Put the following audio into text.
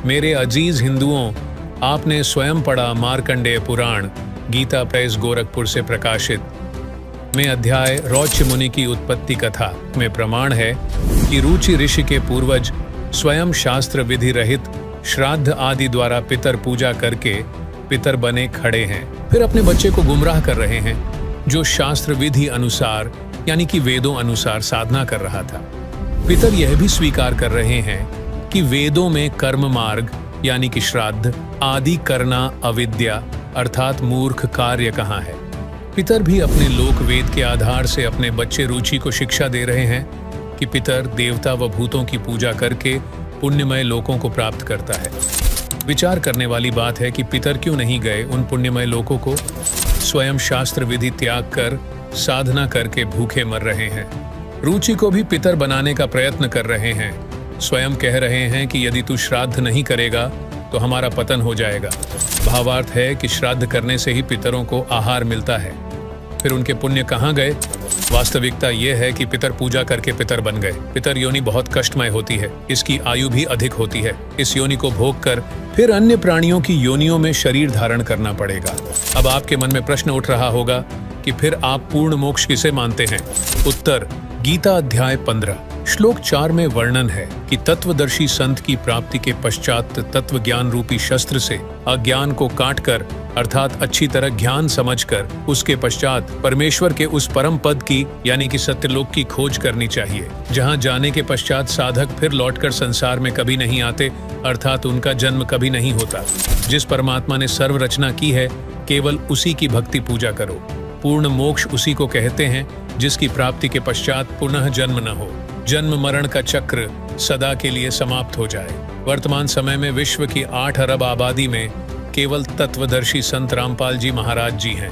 मेरे अजीज हिंदुओं, आपने स्वयं पढ़ा मार्कंडेय पुराण गीता प्रेस गोरखपुर से प्रकाशित में अध्याय रौच्य मुनि की उत्पत्ति कथा में प्रमाण है कि रुचि ऋषि के पूर्वज स्वयं शास्त्र विधि रहित श्राद्ध आदि द्वारा पितर पूजा करके पितर बने खड़े हैं, फिर अपने बच्चे को गुमराह कर रहे हैं जो शास्त्र विधि अनुसार यानी कि वेदों अनुसार साधना कर रहा था। पितर यह भी स्वीकार कर रहे हैं कि वेदों में कर्म मार्ग यानी कि श्राद्ध आदि करना अविद्या अर्थात मूर्ख कार्य कहाँ है। पितर भी अपने लोक वेद के आधार से अपने बच्चे रुचि को शिक्षा दे रहे हैं कि पितर देवता व भूतों की पूजा करके पुण्यमय लोकों को प्राप्त करता है। विचार करने वाली बात है कि पितर क्यों नहीं गए उन पुण्यमय लोकों को, स्वयं शास्त्र विधि त्याग कर साधना करके भूखे मर रहे हैं। रुचि को भी पितर बनाने का प्रयत्न कर रहे हैं। स्वयं कह रहे हैं कि यदि तू श्राद्ध नहीं करेगा तो हमारा पतन हो जाएगा। भावार्थ है कि श्राद्ध करने से ही पितरों को आहार मिलता है। फिर उनके पुण्य कहाँ गए? वास्तविकता यह है कि पितर पूजा करके पितर बन गए। पितर योनि बहुत कष्टमय होती है, इसकी आयु भी अधिक होती है। इस योनि को भोग कर फिर अन्य प्राणियों की योनियों में शरीर धारण करना पड़ेगा। अब आपके मन में प्रश्न उठ रहा होगा कि फिर आप पूर्ण मोक्ष किसे मानते हैं? उत्तर, गीता अध्याय 15 श्लोक 4 में वर्णन है कि तत्वदर्शी संत की प्राप्ति के पश्चात तत्व ज्ञान रूपी शस्त्र से अज्ञान को काटकर अर्थात अच्छी तरह ज्ञान समझकर उसके पश्चात परमेश्वर के उस परम पद की यानी कि सत्यलोक की खोज करनी चाहिए, जहां जाने के पश्चात साधक फिर लौटकर संसार में कभी नहीं आते अर्थात उनका जन्म कभी नहीं होता। जिस परमात्मा ने सर्व रचना की है केवल उसी की भक्ति पूजा करो। पूर्ण मोक्ष उसी को कहते हैं जिसकी प्राप्ति के पश्चात पुनः जन्म न हो, जन्म मरण का चक्र सदा के लिए समाप्त हो जाए। वर्तमान समय में विश्व की 8 अरब आबादी में केवल तत्वदर्शी संत रामपाल जी महाराज जी हैं।